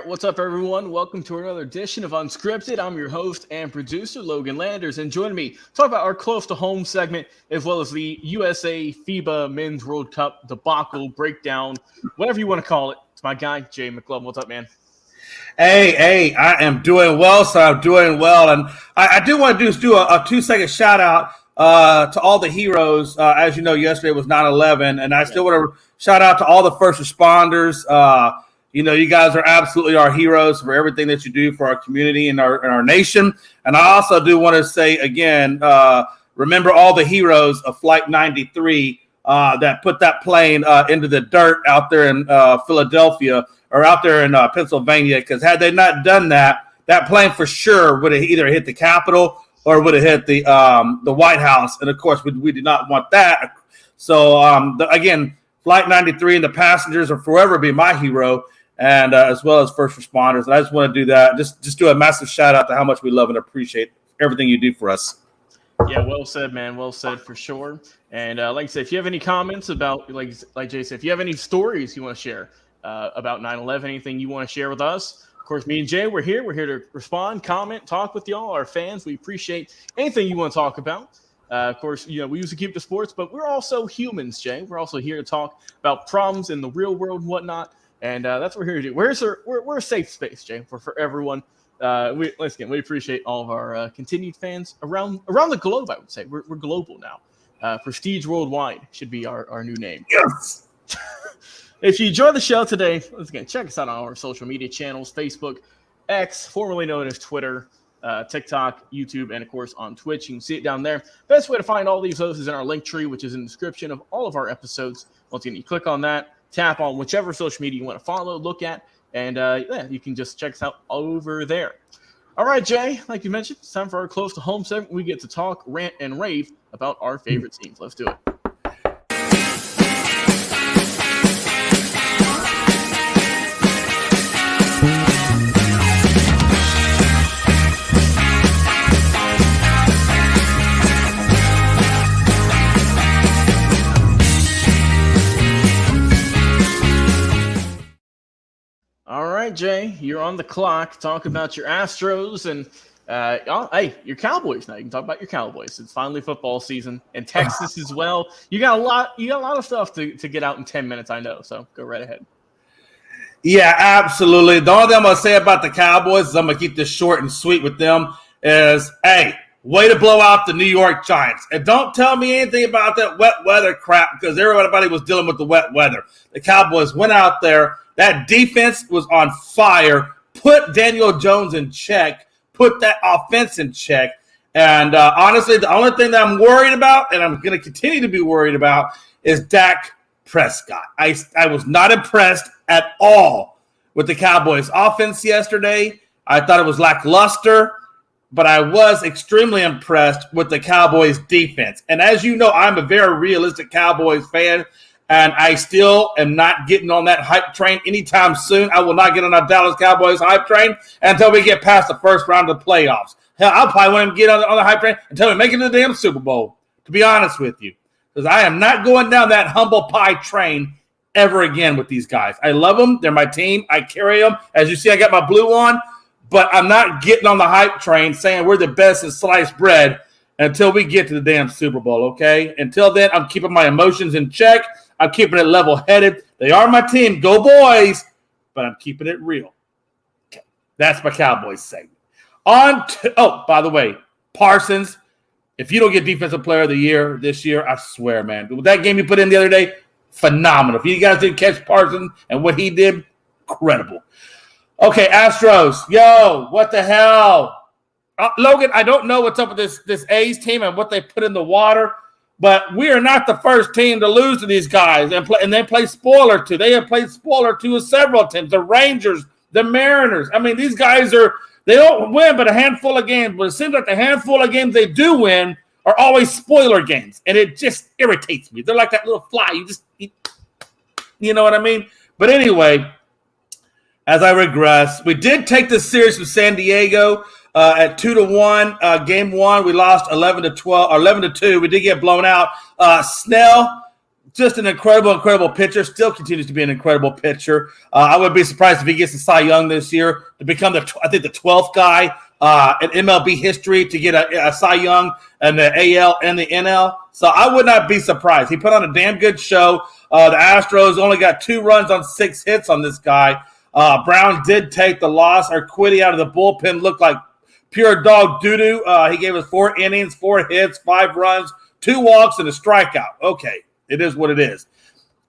What's up, everyone? Welcome to another edition of Unscripted. I'm your host and producer, Logan Landers, and joining me to talk about our Close to Home segment, as well as the USA FIBA Men's World Cup debacle, breakdown, whatever you want to call it. It's my guy, Jay McClellan. What's up, man? Hey, I am doing well, so I'm doing well. And I do want to do a 2-second shout out to all the heroes. As you know, yesterday was 9/11, and I still want to shout out to all the first responders. You guys are absolutely our heroes for everything that you do for our community and our nation. And I also do want to say again, remember all the heroes of Flight 93 that put that plane into the dirt out there in Philadelphia or out there in Pennsylvania. Because had they not done that, that plane for sure would have either hit the Capitol or would have hit the White House. And of course, we did not want that. So again, Flight 93 and the passengers will forever be my hero. And as well as first responders. And I just want to do that. Just do a massive shout out to how much we love and appreciate everything you do for us. Yeah, well said, man. Well said for sure. And like I said, if you have any comments about, like Jay said, if you have any stories you want to share about 9/11, anything you want to share with us, of course, me and Jay, we're here. We're here to respond, comment, talk with y'all, our fans. We appreciate anything you want to talk about. Of course, we usually keep the sports, but we're also humans, Jay. We're also here to talk about problems in the real world and whatnot. And that's what we're here to do. We're a safe space, Jay, for everyone. We appreciate all of our continued fans around the globe. I would say we're global now. Prestige Worldwide should be our new name. Yes. If you enjoyed the show today, once again, check us out on our social media channels: Facebook, X, formerly known as Twitter, TikTok, YouTube, and of course on Twitch. You can see it down there. Best way to find all these hosts is in our link tree, which is in the description of all of our episodes. Once again, you click on that. Tap on whichever social media you want to follow, look at, and you can just check us out over there. All right, Jay, like you mentioned, it's time for our Close to Home segment. We get to talk, rant, and rave about our favorite teams. Let's do it. All right, Jay, you're on the clock. Talk about your Astros and your Cowboys. Now you can talk about your Cowboys. It's finally football season, and Texas as well. You got a lot of stuff to get out in 10 minutes. I know, so go right ahead. Yeah, absolutely. The only thing I'm gonna say about the Cowboys is I'm gonna keep this short and sweet with them. Is way to blow out the New York Giants, and don't tell me anything about that wet weather crap because everybody was dealing with the wet weather. The Cowboys went out there. That defense was on fire, put Daniel Jones in check, put that offense in check. And honestly, the only thing that I'm worried about, and I'm going to continue to be worried about, is Dak Prescott. I was not impressed at all with the Cowboys' offense yesterday. I thought it was lackluster, but I was extremely impressed with the Cowboys' defense. And as you know, I'm a very realistic Cowboys fan. And I still am not getting on that hype train anytime soon. I will not get on that Dallas Cowboys hype train until we get past the first round of the playoffs. Hell, I'll probably want to get on the hype train until we make it to the damn Super Bowl, to be honest with you. Because I am not going down that humble pie train ever again with these guys. I love them. They're my team. I carry them. As you see, I got my blue on. But I'm not getting on the hype train saying we're the best in sliced bread until we get to the damn Super Bowl, okay? Until then, I'm keeping my emotions in check. I'm keeping it level-headed. They are my team. Go boys. But I'm keeping it real. Okay. That's my Cowboys segment. By the way, Parsons, If you don't get Defensive Player of the Year this year, I swear, man. That game you put in the other day, phenomenal. If you guys didn't catch Parsons and what he did, incredible. Okay, Astros. Yo, what the hell? Logan, I don't know what's up with this A's team and what they put in the water, but we are not the first team to lose to these guys and they play spoiler too. They have played spoiler too with several teams. The Rangers, the Mariners. I mean, these guys they don't win but a handful of games, but it seems like the handful of games they do win are always spoiler games, and it just irritates me. They're like that little fly. You know what I mean? But anyway, as I regress, we did take the series from San Diego at 2-1. Game one, we lost 11-12 or 11-2. We did get blown out. Snell, just an incredible pitcher. Still continues to be an incredible pitcher. I would be surprised if he gets the Cy Young this year to become the 12th guy in MLB history to get a Cy Young and the AL and the NL. So I would not be surprised. He put on a damn good show. The Astros only got 2 runs on 6 hits on this guy. Brown did take the loss. Arquette out of the bullpen looked like pure dog doo-doo. He gave us 4 innings, 4 hits, 5 runs, 2 walks, and a strikeout. Okay, it is what it is.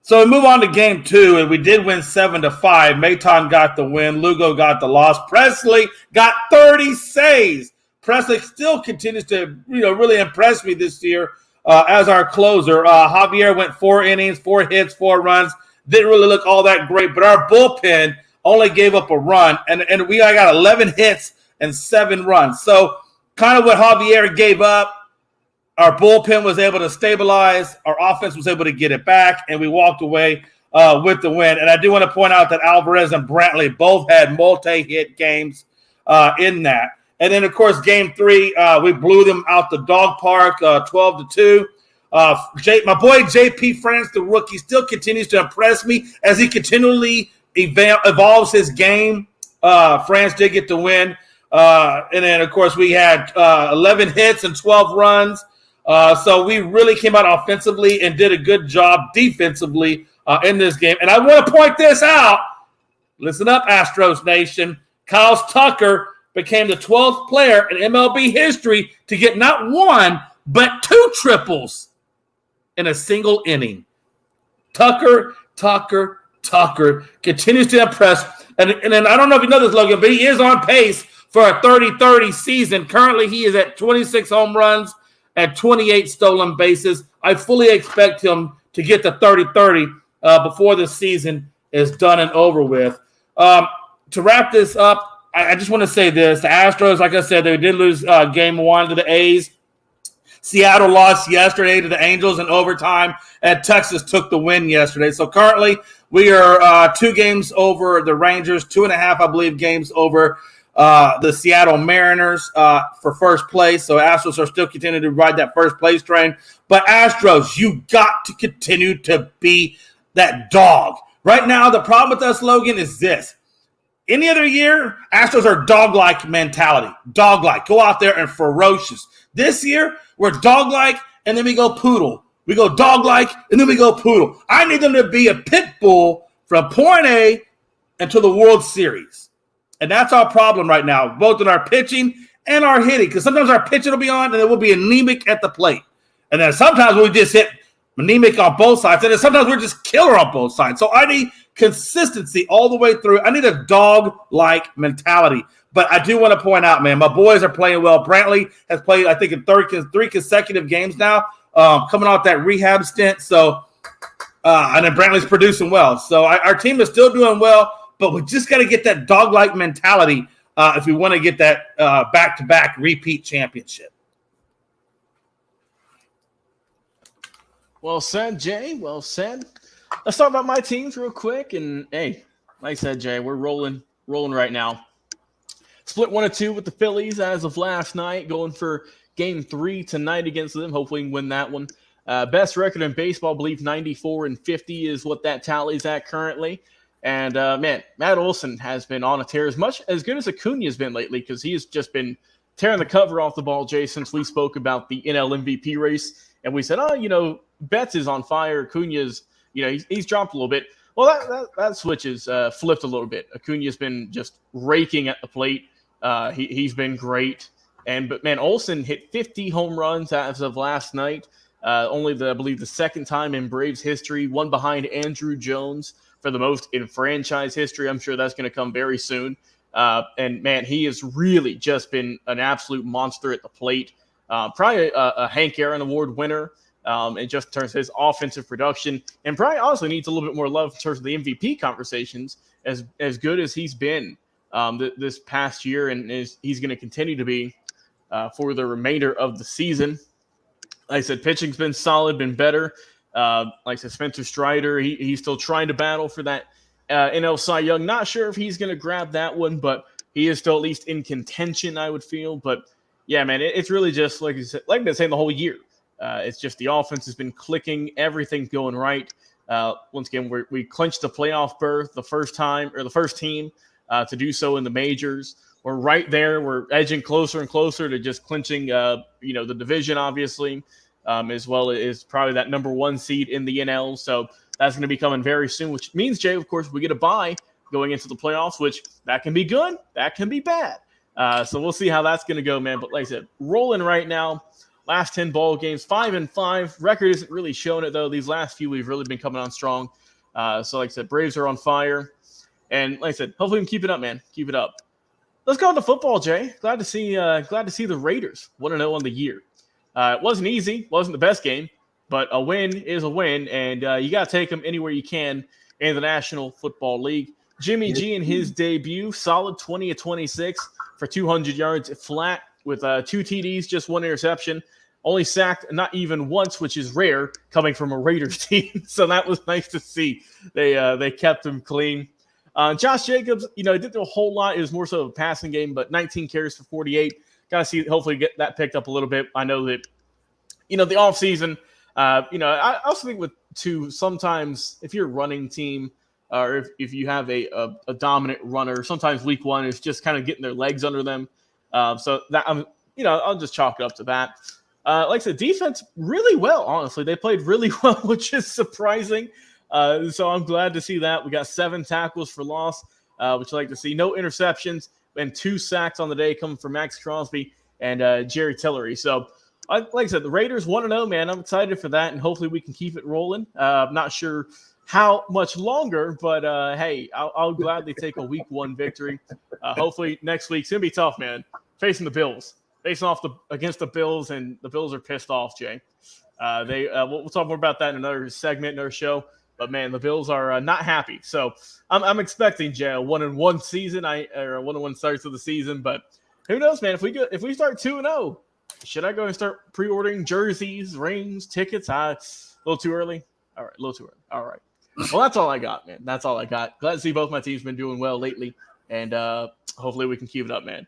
So we move on to game 2, and we did win 7-5. Maton got the win. Lugo got the loss. Presley got 30 saves. Presley still continues to really impress me this year as our closer. Javier went 4 innings, 4 hits, 4 runs. Didn't really look all that great, but our bullpen only gave up a run, and we got 11 hits and 7 runs. So kind of what Javier gave up, our bullpen was able to stabilize, our offense was able to get it back, and we walked away with the win. And I do want to point out that Alvarez and Brantley both had multi-hit games in that. And then, of course, game 3, we blew them out the dog park 12-2. My boy JP France, the rookie, still continues to impress me as he continually evolves his game. France did get the win. And then, of course, we had 11 hits and 12 runs. So we really came out offensively and did a good job defensively in this game. And I want to point this out. Listen up, Astros Nation. Kyle Tucker became the 12th player in MLB history to get not 1, but 2 triples in a single inning. Tucker continues to impress. And then I don't know if you know this, Logan, but he is on pace for a 30-30 season. Currently, he is at 26 home runs and 28 stolen bases. I fully expect him to get to 30-30 before the season is done and over with. To wrap this up, I just want to say this. The Astros, like I said, they did lose game 1 to the A's. Seattle lost yesterday to the Angels in overtime, and Texas took the win yesterday. So currently, we are 2 games over the Rangers, 2.5, I believe, games over the Seattle Mariners for first place. So Astros are still continuing to ride that first place train. But Astros, you got to continue to be that dog. Right now, the problem with us, Logan, is this. Any other year, Astros are dog-like mentality. Dog-like. Go out there and ferocious. This year, we're dog-like, and then we go poodle. We go dog-like, and then we go poodle. I need them to be a pit bull from point A until the World Series. And that's our problem right now, both in our pitching and our hitting. Because sometimes our pitching will be on, and then we'll be anemic at the plate. And then sometimes we just hit anemic on both sides. And then sometimes we're just killer on both sides. So I need consistency all the way through. I need a dog-like mentality. But I do want to point out, man, my boys are playing well. Brantley has played, I think, in 3 consecutive games now, coming off that rehab stint. So, and then Brantley's producing well. So our team is still doing well, but we just got to get that dog-like mentality if we want to get that back-to-back repeat championship. Well said, Jay. Well said. Let's talk about my teams real quick. And hey, like I said, Jay, we're rolling right now. Split 1-2 with the Phillies as of last night, going for game 3 tonight against them. Hopefully we can win that one. Best record in baseball, I believe 94-50 is what that tally's at currently. And man, Matt Olson has been on a tear as good as Acuna has been lately, because he's just been tearing the cover off the ball, Jay, since we spoke about the NL MVP race. And we said, Betts is on fire. Acuna's, he's dropped a little bit. Well, that switch is flipped a little bit. Acuna's been just raking at the plate. He's been great. But man, Olsen hit 50 home runs as of last night. Only I believe the second time in Braves history, one behind Andrew Jones for the most in franchise history. I'm sure that's going to come very soon. And man, he has really just been an absolute monster at the plate. Probably a Hank Aaron Award winner. It just in terms of his offensive production, and probably also needs a little bit more love in terms of the MVP conversations. As good as he's been this past year, and he's going to continue to be for the remainder of the season. Like I said, pitching's been solid, been better. Like I said, Spencer Strider, he's still trying to battle for that NL Cy Young. Not sure if he's going to grab that one, but he is still at least in contention, I would feel. But yeah, man, it's really just like I've been saying the whole year. It's just the offense has been clicking, everything's going right. Once again, we clinched the playoff berth the first team to do so in the majors. We're right there. We're edging closer and closer to just clinching, the division, obviously, as well as probably that number one seed in the NL. So that's going to be coming very soon, which means, Jay, of course, we get a bye going into the playoffs, which that can be good, that can be bad. So we'll see how that's going to go, man. But like I said, rolling right now. Last 10 ball games, 5-5. Record isn't really showing it, though. These last few, we've really been coming on strong. So like I said, Braves are on fire. And like I said, hopefully we can keep it up, man. Keep it up. Let's go into football, Jay. Glad to see the Raiders 1-0 on the year. It wasn't easy, wasn't the best game, but a win is a win, and you got to take them anywhere you can in the National Football League. Jimmy G in his debut, solid 20 of 26 for 200 yards flat with 2 TDs, just 1 interception. Only sacked not even once, which is rare coming from a Raiders team. So that was nice to see. They kept him clean. Josh Jacobs, didn't do a whole lot. It was more so a passing game, but 19 carries for 48. Got to see, hopefully get that picked up a little bit. I know that, the offseason, I also think sometimes if you're a running team or if you have a dominant runner, sometimes week one is just kind of getting their legs under them. So that I'll just chalk it up to that. Like I said, defense really well, honestly. They played really well, which is surprising. So I'm glad to see that. We got 7 tackles for loss, which I like to see. No interceptions and 2 sacks on the day coming from Max Crosby and Jerry Tillery. So, like I said, the Raiders 1-0, man. I'm excited for that, and hopefully we can keep it rolling. I'm not sure how much longer, but hey, I'll gladly take a week 1 victory. Hopefully next week's going to be tough, man. Facing the Bills. Facing off against the Bills, and the Bills are pissed off, Jay. We'll talk more about that in another segment, another show. But man, the Bills are not happy. So I'm expecting, Jay, a 1-1 season, or a 1-1 starts of the season. But who knows, man? If we start 2-0, should I go and start pre-ordering jerseys, rings, tickets? A little too early. All right, a little too early. All right. Well, that's all I got, man. That's all I got. Glad to see both my teams been doing well lately, and hopefully we can keep it up, man.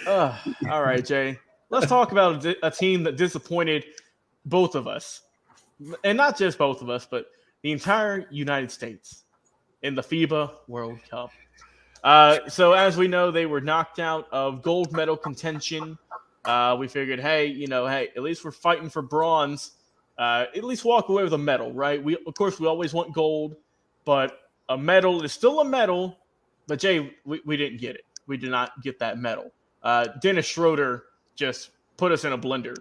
All right, Jay. Let's talk about a team that disappointed both of us. And not just both of us, but the entire United States in the FIBA World Cup. So as we know, they were knocked out of gold medal contention. We figured, hey, at least we're fighting for bronze. At least walk away with a medal, right? Of course, we always want gold, but a medal is still a medal. But, Jay, we didn't get it. We did not get that medal. Dennis Schroeder just put us in a blender.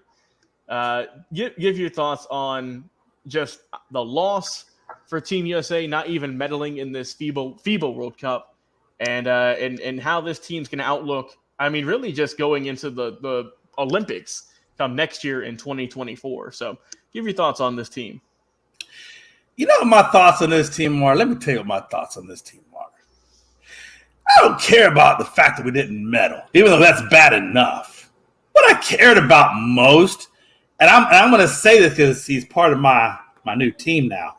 Give your thoughts on just the loss for Team USA, not even medaling in this FIBA World Cup, and how this team's going to outlook. I mean, really just going into the Olympics come next year in 2024. So give your thoughts on this team. My thoughts on this team are, let me tell you what my thoughts on this team are. I don't care about the fact that we didn't medal, even though that's bad enough. What I cared about most, and I'm going to say this because he's part of my new team now.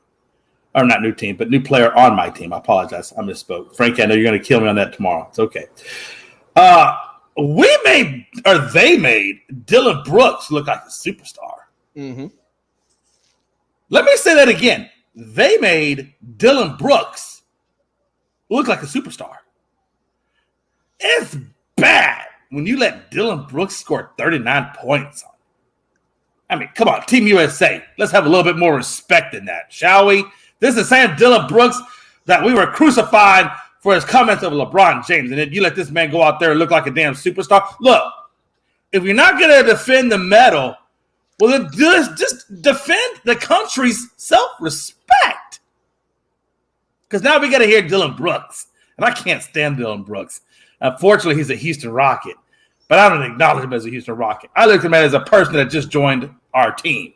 Or not new team, but new player on my team. I apologize. I misspoke. Frank, I know you're going to kill me on that tomorrow. It's okay. They made Dylan Brooks look like a superstar. Mm-hmm. Let me say that again. They made Dylan Brooks look like a superstar. It's bad when you let Dylan Brooks score 39 points. I mean, come on, Team USA. Let's have a little bit more respect than that, shall we? This is the same Dylan Brooks that we were crucified for his comments of LeBron James. And then you let this man go out there and look like a damn superstar. Look, if you're not going to defend the medal, well, then just defend the country's self-respect. Because now we got to hear Dylan Brooks. And I can't stand Dylan Brooks. Unfortunately, he's a Houston Rocket. But I don't acknowledge him as a Houston Rocket. I look at him as a person that just joined our team.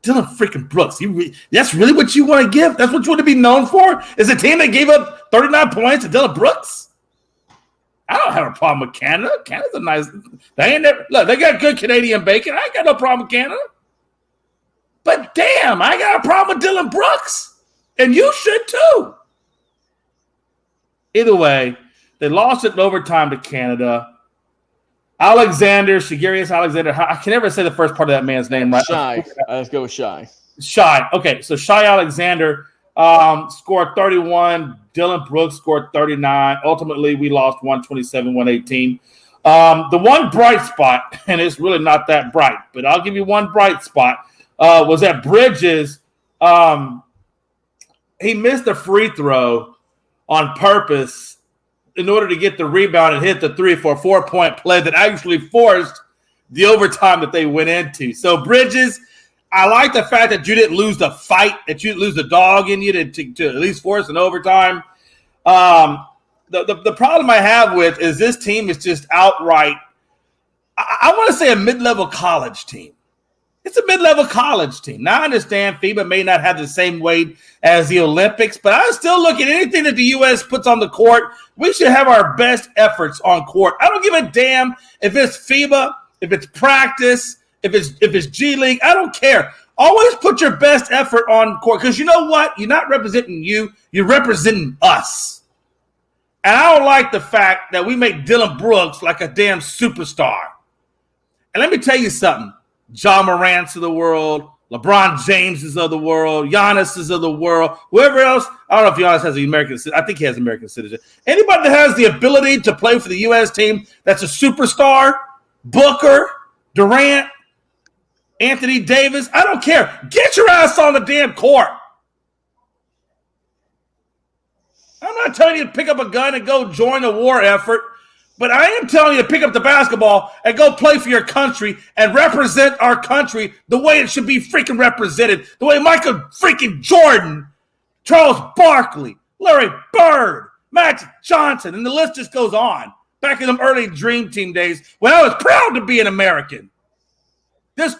Dylan freaking Brooks. That's really what you want to give? That's what you want to be known for? Is a team that gave up 39 points to Dylan Brooks? I don't have a problem with Canada. Canada's a nice – they got good Canadian bacon. I ain't got no problem with Canada. But damn, I got a problem with Dylan Brooks. And you should too. Either way, they lost it in overtime to Canada. Shigarius Alexander. I can never say the first part of that man's name right. Shy. Let's go with Shy. Shy. Okay, so Shy Alexander scored 31. Dylan Brooks scored 39. Ultimately, we lost 127-118. The one bright spot, and it's really not that bright, but I'll give you one bright spot, was that Bridges. He missed a free throw on purpose in order to get the rebound and hit the 3 for a 4-point play that actually forced the overtime that they went into. So, Bridges, I like the fact that you didn't lose the fight, that you didn't lose the dog in you to at least force an overtime. The problem I have with is this team is just outright, I want to say a mid-level college team. It's a mid-level college team. Now, I understand FIBA may not have the same weight as the Olympics, but I still look at anything that the U.S. puts on the court. We should have our best efforts on court. I don't give a damn if it's FIBA, if it's practice, if it's G League. I don't care. Always put your best effort on court because you know what? You're not representing you. You're representing us. And I don't like the fact that we make Dylan Brooks like a damn superstar. And let me tell you something. Ja Morant's of the world, LeBron James's of the world, Giannis's of the world, whoever else. I don't know if Giannis has the American citizenship. I think he has American citizenship. Anybody that has the ability to play for the U.S. team that's a superstar, Booker, Durant, Anthony Davis, I don't care. Get your ass on the damn court. I'm not telling you to pick up a gun and go join a war effort. But I am telling you to pick up the basketball and go play for your country and represent our country the way it should be freaking represented. The way Michael freaking Jordan, Charles Barkley, Larry Bird, Magic Johnson, and the list just goes on. Back in them early Dream Team days when I was proud to be an American. This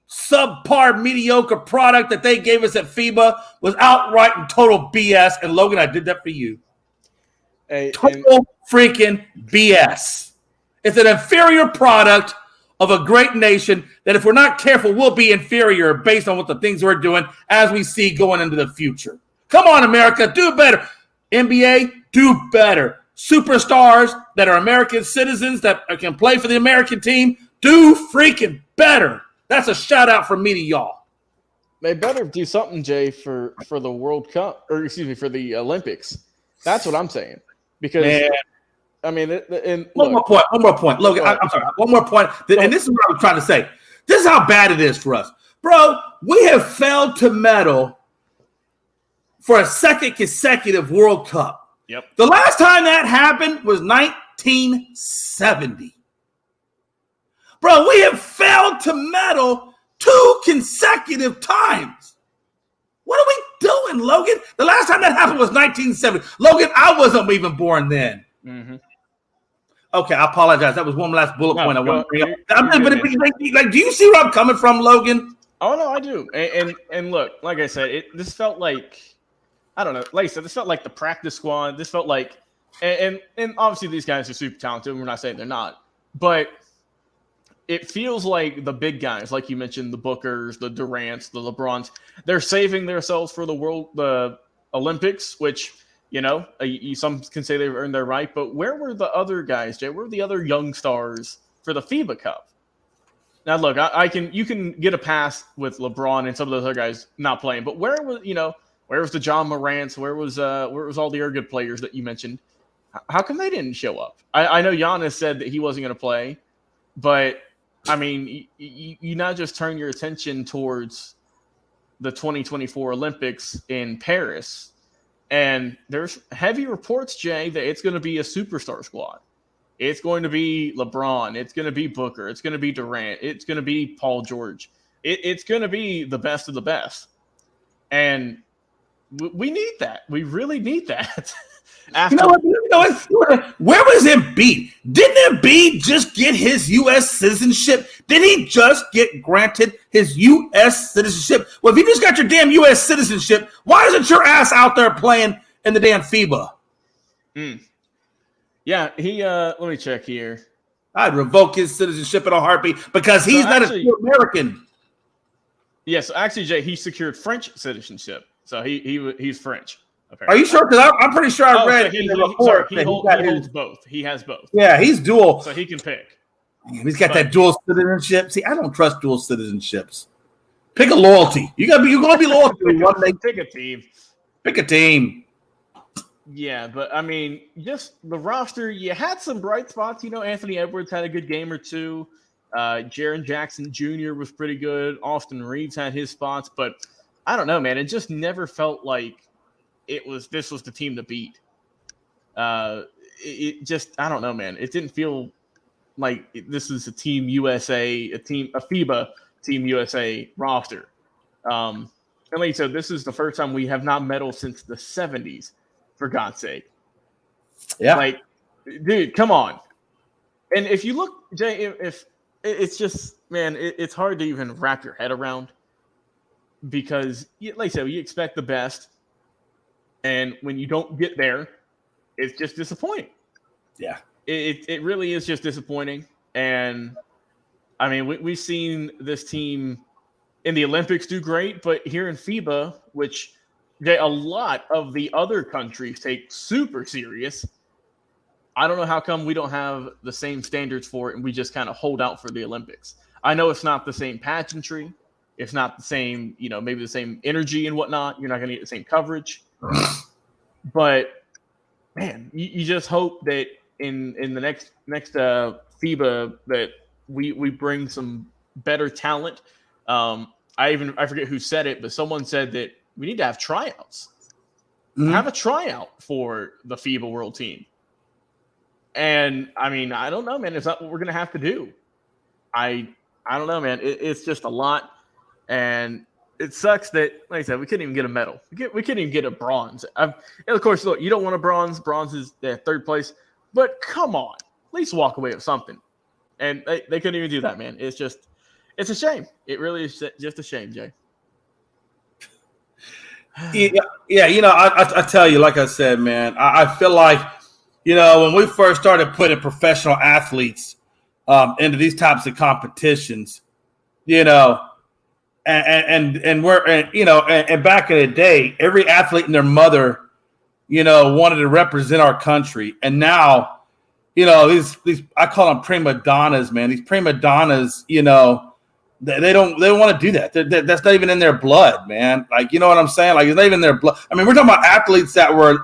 subpar, mediocre product that they gave us at FIBA was outright and total BS. And Logan, I did that for you. Total freaking BS. It's an inferior product of a great nation that if we're not careful, will be inferior based on what the things we're doing as we see going into the future. Come on, America, do better. NBA, do better. Superstars that are American citizens that can play for the American team, do freaking better. That's a shout out from me to y'all. They better do something, Jay, for the World Cup, or excuse me, for the Olympics. That's what I'm saying. Because, man. I mean, one more point. Logan, I'm sorry. One more point. And this is what I'm trying to say. This is how bad it is for us. Bro, we have failed to medal for a second consecutive World Cup. Yep. The last time that happened was 1970. Bro, we have failed to medal 2 consecutive times. What are we doing, Logan? The last time that happened was 1970. Logan, I wasn't even born then. Mm-hmm. Okay, I apologize. That was one last bullet point I want to bring up. Do you see where I'm coming from, Logan? Oh, no, I do. And look, like I said, this felt like, I don't know, like I said, this felt like the practice squad. This felt like, and obviously these guys are super talented. We're not saying they're not. But it feels like the big guys, like you mentioned, the Bookers, the Durants, the LeBrons, they're saving themselves for the Olympics, which, you know, some can say they've earned their right. But where were the other guys, Jay? Where were the other young stars for the FIBA Cup? Now, look, you can get a pass with LeBron and some of those other guys not playing, but where was the John Morants? Where was all the other good players that you mentioned? How come they didn't show up? I know Giannis said that he wasn't going to play, but I mean, you not just turn your attention towards the 2024 Olympics in Paris, and there's heavy reports, Jay, that it's going to be a superstar squad. It's going to be LeBron. It's going to be Booker. It's going to be Durant. It's going to be Paul George. It's going to be the best of the best. And we need that. We really need that. Where was Embiid? Didn't Embiid just get his U.S. citizenship? Did he just get granted his U.S. citizenship? Well, if you just got your damn U.S. citizenship, why isn't your ass out there playing in the damn FIBA? Yeah, he let me check here. I'd revoke his citizenship in a heartbeat because he's not a true American. Yes, actually, Jay, he secured French citizenship, so he's French. Apparently. Are you sure? Because I'm pretty sure I read he holds both. He has both. Yeah, he's dual, so he can pick. He's got that dual citizenship. See, I don't trust dual citizenships. Pick a loyalty. You're gonna be loyal to one day. Pick a team. Pick a team. Yeah, but I mean, just the roster. You had some bright spots. Anthony Edwards had a good game or two. Jaren Jackson Jr. was pretty good. Austin Reeves had his spots, but I don't know, man. It just never felt like this was the team to beat. It just, I don't know, man. It didn't feel like this is a Team USA, a FIBA Team USA roster. And like you said, this is the first time we have not medaled since the 70s, for God's sake. Yeah. Like, dude, come on. And if you look, Jay, if it's just, man, it's hard to even wrap your head around because, like I said, you expect the best. And when you don't get there, it's just disappointing. Yeah. It really is just disappointing. And, I mean, we've seen this team in the Olympics do great, but here in FIBA, which a lot of the other countries take super serious, I don't know how come we don't have the same standards for it and we just kind of hold out for the Olympics. I know it's not the same pageantry. It's not the same, maybe the same energy and whatnot. You're not going to get the same coverage. But man, you just hope that in the next FIBA that we bring some better talent. I forget who said it, but someone said that we need to have tryouts. Mm-hmm. Have a tryout for the FIBA World Team. And I mean, I don't know, man. Is that what we're gonna have to do? I don't know, man. It's just a lot, and it sucks that, like I said, we couldn't even get a medal. We couldn't even get a bronze. And of course, look, you don't want a bronze. Bronze is third place. But come on, at least walk away with something. And they couldn't even do that, man. It's a shame. It really is just a shame, Jay. Yeah. I tell you, like I said, man, I feel like, when we first started putting professional athletes into these types of competitions, and we're, and back in the day, every athlete and their mother, wanted to represent our country. And now, these I call them prima donnas, man. These prima donnas, they don't want to do that. That's not even in their blood, man. Like, you know what I'm saying? Like, it's not even in their blood. I mean, we're talking about athletes that were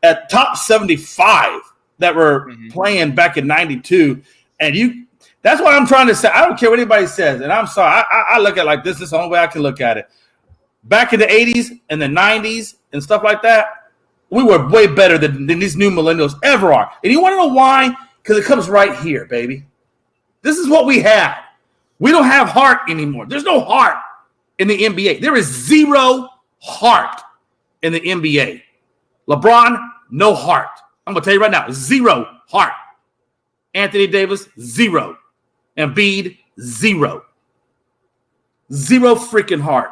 at top 75 that were playing back in 92. And that's what I'm trying to say. I don't care what anybody says. And I'm sorry. I look at it like this. This is the only way I can look at it. Back in the 80s and the 90s and stuff like that, we were way better than these new millennials ever are. And you want to know why? Because it comes right here, baby. This is what we had. We don't have heart anymore. There's no heart in the NBA. There is zero heart in the NBA. LeBron, no heart. I'm going to tell you right now, zero heart. Anthony Davis, zero. Embiid, zero. Zero freaking heart.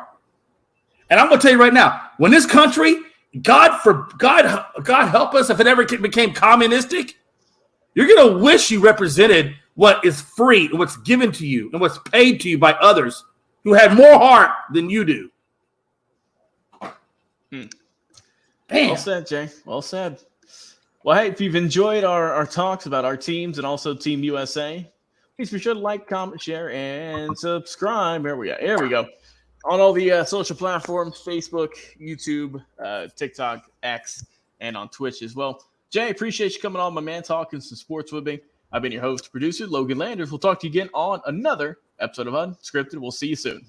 And I'm going to tell you right now, when this country, God help us if it ever became communistic, you're going to wish you represented what is free and what's given to you and what's paid to you by others who had more heart than you do. Well said, Jay. Well said. Well, hey, if you've enjoyed our talks about our teams and also Team USA, please be sure to like, comment, share, and subscribe. There we go. On all the social platforms, Facebook, YouTube, TikTok, X, and on Twitch as well. Jay, appreciate you coming on, my man, talking some sports with me. I've been your host, producer, Logan Landers. We'll talk to you again on another episode of Unscripted. We'll see you soon.